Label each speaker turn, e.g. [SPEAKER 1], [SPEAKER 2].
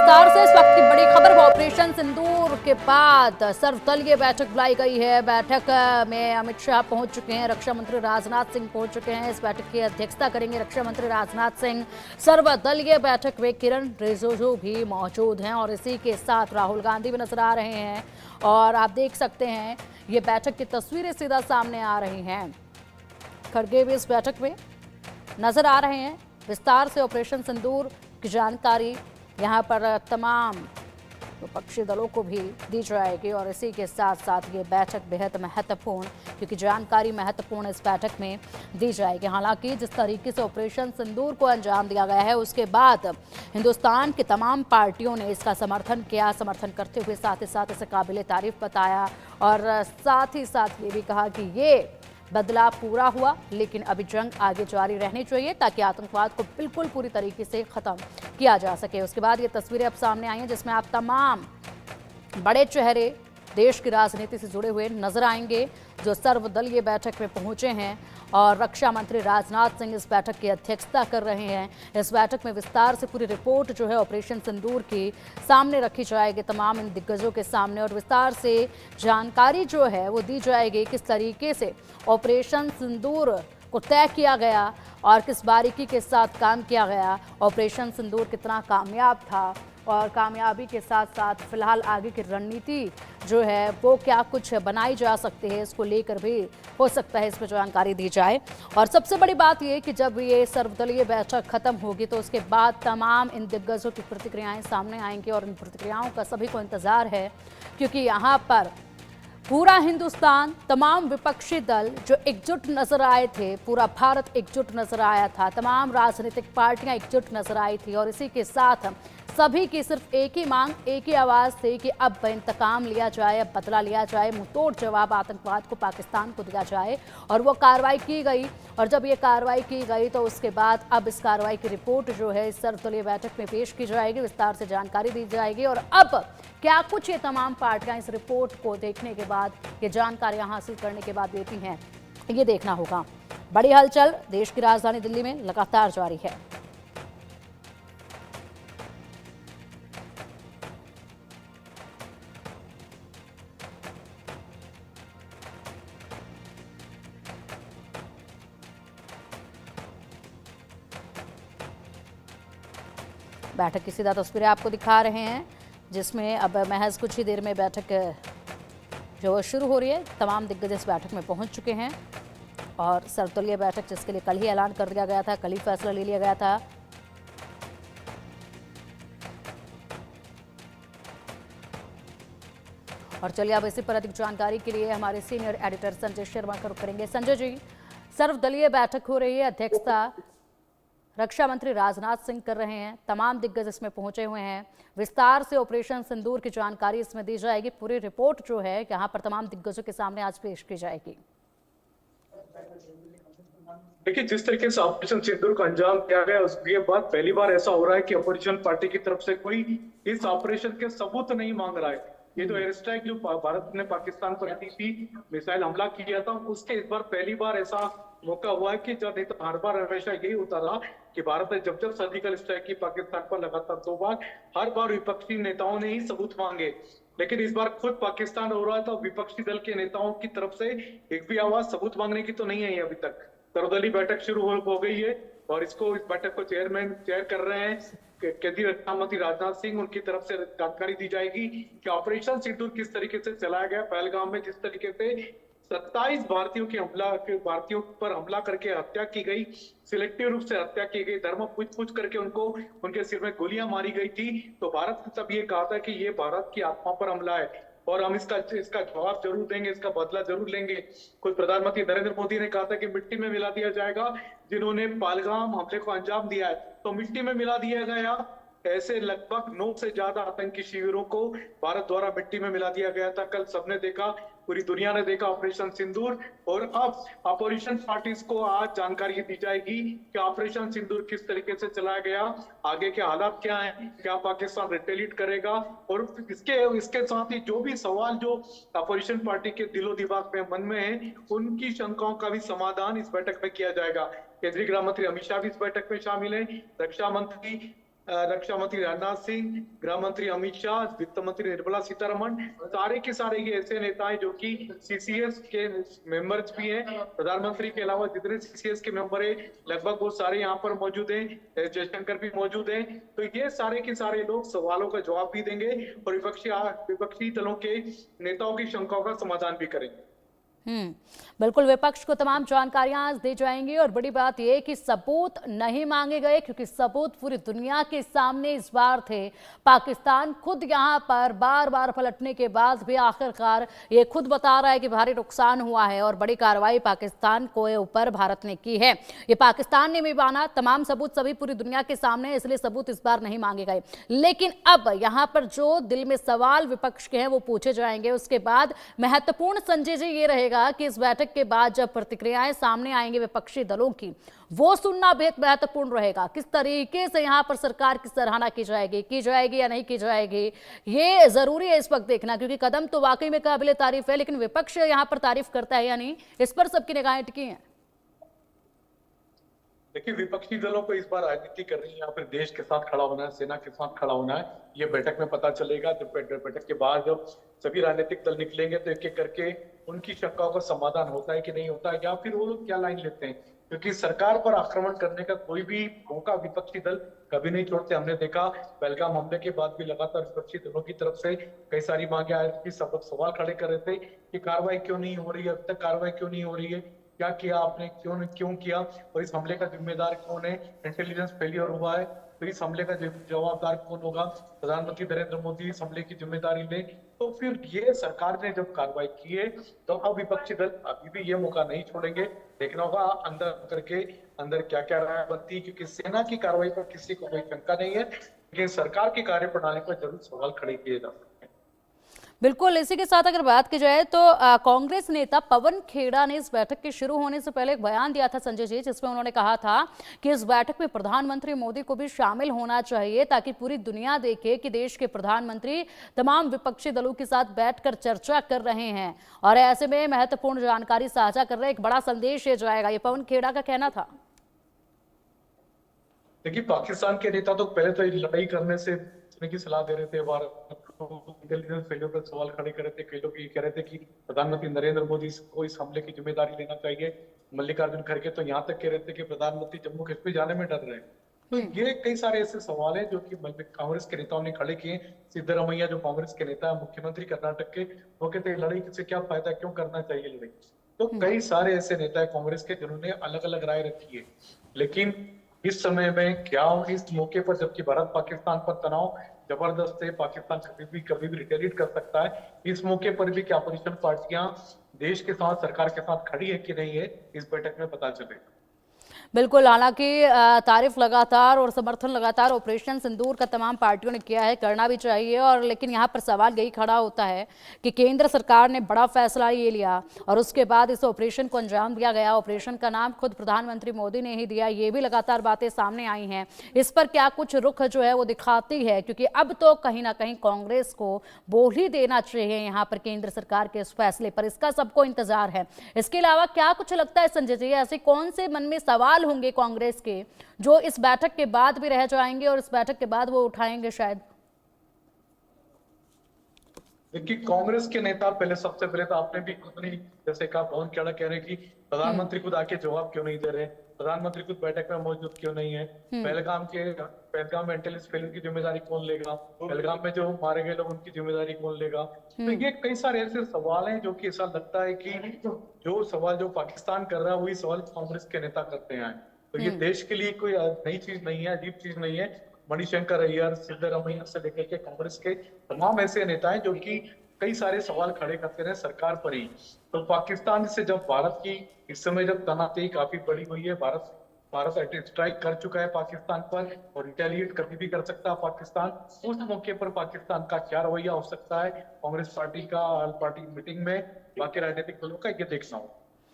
[SPEAKER 1] विस्तार से इस वक्त की बड़ी खबर ऑपरेशन सिंदूर के बाद सर्वदलीय बैठक बुलाई गई है। बैठक में अमित शाह पहुंच चुके हैं, रक्षा मंत्री राजनाथ सिंह पहुंच चुके हैं। इस बैठक की अध्यक्षता करेंगे रक्षा मंत्री राजनाथ सिंह। सर्वदलीय बैठक में किरण रिजिजू भी मौजूद हैं और इसी के साथ राहुल गांधी भी नजर आ रहे हैं। और आप देख सकते हैं ये बैठक की तस्वीरें सीधा सामने आ रही हैं। खड़गे भी इस बैठक में नजर आ रहे हैं। विस्तार से ऑपरेशन सिंदूर की जानकारी यहाँ पर तमाम विपक्षी दलों को भी दी जाएगी और इसी के साथ साथ ये बैठक बेहद महत्वपूर्ण, क्योंकि जानकारी महत्वपूर्ण इस बैठक में दी जाएगी। हालांकि जिस तरीके से ऑपरेशन सिंदूर को अंजाम दिया गया है उसके बाद हिंदुस्तान की तमाम पार्टियों ने इसका समर्थन किया। समर्थन करते हुए साथ ही साथ इसे काबिले तारीफ बताया और साथ ही साथ ये भी कहा कि ये बदलाव पूरा हुआ, लेकिन अभी जंग आगे जारी रहनी चाहिए ताकि आतंकवाद को बिल्कुल पूरी तरीके से खत्म किया जा सके। उसके बाद ये तस्वीरें अब सामने आई हैं जिसमें आप तमाम बड़े चेहरे देश की राजनीति से जुड़े हुए नजर आएंगे जो सर्वदलीय बैठक में पहुंचे हैं और रक्षा मंत्री राजनाथ सिंह इस बैठक की अध्यक्षता कर रहे हैं। इस बैठक में विस्तार से पूरी रिपोर्ट जो है ऑपरेशन सिंदूर की सामने रखी जाएगी तमाम इन दिग्गजों के सामने और विस्तार से जानकारी जो है वो दी जाएगी किस तरीके से ऑपरेशन सिंदूर को तय किया गया और किस बारीकी के साथ काम किया गया। ऑपरेशन सिंदूर कितना कामयाब था और कामयाबी के साथ साथ फिलहाल आगे की रणनीति जो है वो क्या कुछ बनाई जा सकती है, इसको लेकर भी हो सकता है इस पर जानकारी दी जाए। और सबसे बड़ी बात ये कि जब ये सर्वदलीय बैठक खत्म होगी तो उसके बाद तमाम इन दिग्गजों की प्रतिक्रियाएं सामने आएंगी और इन प्रतिक्रियाओं का सभी को इंतजार है, क्योंकि यहाँ पर पूरा हिंदुस्तान, तमाम विपक्षी दल जो एकजुट नजर आए थे, पूरा भारत एकजुट नजर आया था, तमाम राजनीतिक पार्टियां एकजुट नजर आई थी और इसी के साथ सभी की सिर्फ एक ही मांग, एक ही आवाज थी कि अब इंतकाम लिया जाए, अब बदला लिया जाए, मुंहतोड़ जवाब आतंकवाद को, पाकिस्तान को दिया जाए। और वो कार्रवाई की गई और जब ये कार्रवाई की गई तो उसके बाद अब इस कार्रवाई की रिपोर्ट जो है इस सर्वदलीय बैठक में पेश की जाएगी, विस्तार से जानकारी दी जाएगी और अब क्या कुछ ये तमाम पार्टियां इस रिपोर्ट को देखने के बाद, ये जानकारियां हासिल करने के बाद देती हैं, ये देखना होगा। बड़ी हलचल देश की राजधानी दिल्ली में लगातार जारी है। बैठक की सीधा तस्वीरें आपको दिखा रहे हैं जिसमें अब महज कुछ ही देर में बैठक जो शुरू हो रही है। तमाम दिग्गज इस बैठक में पहुंच चुके हैं और सर्वदलीय बैठक जिसके लिए कल ही ऐलान कर दिया गया था, कल ही फैसला ले लिया गया था। और चलिए अब इसी पर अधिक जानकारी के लिए हमारे सीनियर एडिटर संजय शर्मा का रुख करेंगे। संजय जी, सर्वदलीय बैठक हो रही है, अध्यक्षता रक्षा मंत्री राजनाथ सिंह कर रहे हैं, तमाम दिग्गज इसमें पहुंचे हुए हैं। विस्तार से ऑपरेशन सिंदूर की जानकारी इसमें दी जाएगी, पूरी रिपोर्ट जो है यहाँ पर तमाम दिग्गजों के सामने आज पेश की जाएगी।
[SPEAKER 2] देखिए, जिस तरीके से ऑपरेशन सिंदूर को अंजाम दिया गया उसके बाद पहली बार ऐसा हो रहा है कि अपोजिशन पार्टी की तरफ से कोई इस ऑपरेशन के सबूत नहीं मांग रहा है। ये तो एयर स्ट्राइक जो भारत ने पाकिस्तान पर की थी, मिसाइल हमला किया था, उसके इस बार पहली बार ऐसा मौका हुआ है कि जब नहीं तो हर बार हमेशा यही होता रहा कि भारत ने जब सर्जिकल स्ट्राइक की पाकिस्तान पर लगातार 2 बार, हर बार विपक्षी नेताओं ने ही सबूत मांगे। लेकिन इस बार खुद पाकिस्तान हो रहा है तो विपक्षी दल के नेताओं की तरफ से एक भी आवाज सबूत मांगने की तो नहीं आई अभी तक। सर्वदलीय बैठक शुरू हो गई है और इस बैठक को चेयर कर रहे हैं केंद्रीय रक्षा मंत्री राजनाथ सिंह। उनकी तरफ से जानकारी दी जाएगी कि ऑपरेशन सिंदूर किस तरीके से चलाया गया। पहलगाम में जिस तरीके से 27 भारतीयों पर हमला करके हत्या की गई, सिलेक्टिव रूप से हत्या की गई, धर्म पूछ करके उनके सिर में गोलियां मारी गई थी, तो भारत ने तब ये कहा था कि ये भारत की आत्मा पर हमला है और हम इसका जवाब जरूर देंगे, इसका बदला जरूर लेंगे। खुद प्रधानमंत्री नरेंद्र मोदी ने कहा था कि मिट्टी में मिला दिया जाएगा, जिन्होंने पहलगाम हमले को अंजाम दिया है तो मिट्टी में मिला दिया गया। ऐसे लगभग 9 से ज्यादा आतंकी शिविरों को भारत द्वारा मिट्टी में मिला दिया गया था। कल सबने देखा, पूरी दुनिया ने देखा ऑपरेशन सिंदूर। और अब अपोजिशन पार्टीज को आज जानकारी दी जाएगी कि ऑपरेशन सिंदूर किस तरीके से चलाया गया, आगे के हालात क्या हैं, क्या पाकिस्तान रिटेलिएट करेगा। और इसके साथ ही जो भी सवाल जो अपोजिशन पार्टी के दिलो दिमाग में, मन में है, उनकी शंकाओं का भी समाधान इस बैठक में किया जाएगा। केंद्रीय गृह मंत्री अमित शाह भी इस बैठक में शामिल है, रक्षा मंत्री रक्षा मंत्री राजनाथ सिंह, गृह मंत्री अमित शाह, वित्त मंत्री निर्मला सीतारमण, सारे के सारे ये ऐसे नेता हैं जो कि सीसीएस के मेंबर्स भी हैं। प्रधानमंत्री के अलावा जितने सीसीएस के मेंबर हैं लगभग वो सारे यहाँ पर मौजूद हैं। जयशंकर भी मौजूद हैं। तो ये सारे के सारे लोग सवालों का जवाब भी देंगे और विपक्षी दलों के नेताओं की शंकाओं का समाधान भी करेंगे।
[SPEAKER 1] बिल्कुल, विपक्ष को तमाम जानकारियां आज दी जाएंगी और बड़ी बात यह कि सबूत नहीं मांगे गए, क्योंकि सबूत पूरी दुनिया के सामने इस बार थे। पाकिस्तान खुद यहां पर बार बार पलटने के बाद भी आखिरकार ये खुद बता रहा है कि भारी नुकसान हुआ है और बड़ी कार्रवाई पाकिस्तान को ऊपर भारत ने की है। ये पाकिस्तान ने भी माना, तमाम सबूत सभी पूरी दुनिया के सामने, इसलिए सबूत इस बार नहीं मांगे गए। लेकिन अब यहां पर जो दिल में सवाल विपक्ष के हैं वो पूछे जाएंगे। उसके बाद महत्वपूर्ण संजय जी ये रहेगा कि इस बैठक के बाद जब प्रतिक्रियाएं सामने आएंगी विपक्षी दलों की, वो सुनना बेहद महत्वपूर्ण रहेगा। किस तरीके से यहां पर सरकार की सराहना की जाएगी या नहीं की जाएगी, ये जरूरी है इस वक्त देखना, क्योंकि कदम तो वाकई में काबिले तारीफ है, लेकिन विपक्ष यहां पर तारीफ करता है या नहीं, इस पर सबकी निगाहें टिकी हैं।
[SPEAKER 2] देखिए, विपक्षी दलों को इस बार राजनीति करनी है, या फिर देश के साथ खड़ा होना है, सेना के साथ खड़ा होना है, ये बैठक में पता चलेगा। जब बैठक के बाद जब सभी राजनीतिक दल निकलेंगे तो एक एक करके उनकी शंकाओं का समाधान होता है कि नहीं होता है, या फिर वो लोग क्या लाइन लेते हैं। क्योंकि सरकार पर आक्रमण करने का कोई भी मौका विपक्षी दल कभी नहीं छोड़ते। हमने देखा पहलगाम हमले के बाद भी लगातार विपक्षी दलों की तरफ से कई सारी मांगे आ रही थी। सब लोग सवाल खड़े कर रहे थे कि कार्रवाई क्यों नहीं हो रही है, अब तक कार्रवाई क्यों नहीं हो रही है, क्या किया आपने, क्यों किया, और इस हमले का जिम्मेदार कौन है, इंटेलिजेंस फेलियर हुआ है तो इस हमले का जवाबदार कौन होगा, प्रधानमंत्री नरेंद्र मोदी इस हमले की जिम्मेदारी ले। तो फिर ये सरकार ने जब कार्रवाई की है तो अब विपक्षी दल अभी भी ये मौका नहीं छोड़ेंगे। देखना होगा अंदर करके अंदर क्या क्या राय बनती है, क्योंकि सेना की कार्रवाई पर किसी को कोई शंका नहीं है, लेकिन सरकार की कार्यप्रणाली पर जरूर सवाल खड़े किए जा सकते हैं।
[SPEAKER 1] बिल्कुल, इसी के साथ अगर बात की जाए तो कांग्रेस नेता पवन खेड़ा ने इस बैठक के शुरू होने से पहले एक बयान दिया था संजय जी, जिसमें उन्होंने कहा था कि इस बैठक में प्रधानमंत्री मोदी को भी शामिल होना चाहिए, ताकि पूरी दुनिया देखे कि देश के प्रधानमंत्री तमाम विपक्षी दलों के साथ बैठकर चर्चा कर रहे हैं और ऐसे में महत्वपूर्ण जानकारी साझा कर रहे हैं। एक बड़ा संदेश ये जाएगा, ये पवन खेड़ा का कहना था।
[SPEAKER 2] देखिए, पाकिस्तान के नेता तो पहले तो लड़ाई करने से की सलाह दे रहे थे, भारत को इंटेलिजेंस फेलियर पर सवाल खड़े कर रहे थे। कई लोग ये कह रहे थे कि प्रधानमंत्री नरेंद्र मोदी को इस हमले की जिम्मेदारी लेना चाहिए। मल्लिकार्जुन खड़गे तो यहाँ तक कह रहे थे कि प्रधानमंत्री जम्मू कश्मीर जाने में डर रहे हैं। तो ये कई सारे ऐसे सवाल हैं जो कि कांग्रेस के नेताओं ने खड़े किए। सिद्धरामैया जो कांग्रेस के नेता है, मुख्यमंत्री कर्नाटक के, वो कहते हैं लड़ाई से क्या फायदा, क्यों करना चाहिए लड़ाई। तो कई सारे ऐसे नेता है कांग्रेस के जिन्होंने अलग अलग राय रखी है। लेकिन इस समय में क्या इस मौके पर, जबकि भारत पाकिस्तान पर तनाव जबरदस्त है, पाकिस्तान कभी भी रिटेलिएट कर सकता है, इस मौके पर भी क्या अपोजिशन पार्टियां देश के साथ, सरकार के साथ खड़ी है कि नहीं है, इस बैठक में पता चलेगा।
[SPEAKER 1] बिल्कुल, हालांकि तारीफ लगातार और समर्थन लगातार ऑपरेशन सिंदूर का तमाम पार्टियों ने किया है, करना भी चाहिए, और लेकिन यहाँ पर सवाल यही खड़ा होता है कि केंद्र सरकार ने बड़ा फैसला ये लिया और उसके बाद इस ऑपरेशन को अंजाम दिया गया। ऑपरेशन का नाम खुद प्रधानमंत्री मोदी ने ही दिया, ये भी लगातार बातें सामने आई हैं। इस पर क्या कुछ रुख जो है वो दिखाती है, क्योंकि अब तो कहीं ना कहीं कांग्रेस को बोल ही देना चाहिए यहाँ पर केंद्र सरकार के इस फैसले पर, इसका सबको इंतजार है। इसके अलावा क्या कुछ लगता है संजय जी, ऐसे कौन से मन में सवाल होंगे कांग्रेस के जो इस बैठक के बाद भी रह जाएंगे और इस बैठक के बाद वो उठाएंगे शायद?
[SPEAKER 2] देखिए, कांग्रेस के नेता सबसे पहले तो आपने भी खुद नहीं, जैसे कहा, पवन खेड़ा कह रहे कि प्रधानमंत्री खुद आके जवाब क्यों नहीं दे रहे, प्रधानमंत्री खुद बैठक में मौजूद क्यों नहीं है, पहलगाम में इंटेलिजेंस फेलियर की जिम्मेदारी कौन लेगा, पहलगाम में जो मारे गए लोग उनकी जिम्मेदारी कौन लेगा। तो ये कई सारे ऐसे सवाल हैं जो कि ऐसा लगता है कि जो सवाल जो पाकिस्तान कर रहा है वही सवाल कांग्रेस के नेता करते हैं। तो ये देश के लिए कोई नई चीज नहीं है, अजीब चीज नहीं है। मणिशंकर अय्यर, सिद्धरामैया से लेकर के कांग्रेस के तमाम ऐसे नेता हैं जो कि कई सारे सवाल खड़े करते रहे सरकार पर ही। तो पाकिस्तान से जब भारत की इस समय जब तनातई काफी बड़ी हुई है, भारत स्ट्राइक कर चुका है पाकिस्तान पर और रिटेलिएट कभी भी कर सकता है पाकिस्तान। उस मौके पर पाकिस्तान का क्या रवैया हो सकता है कांग्रेस पार्टी का, ऑल पार्टी मीटिंग में, बाकी राजनीतिक दलों का, ये देखना होगा।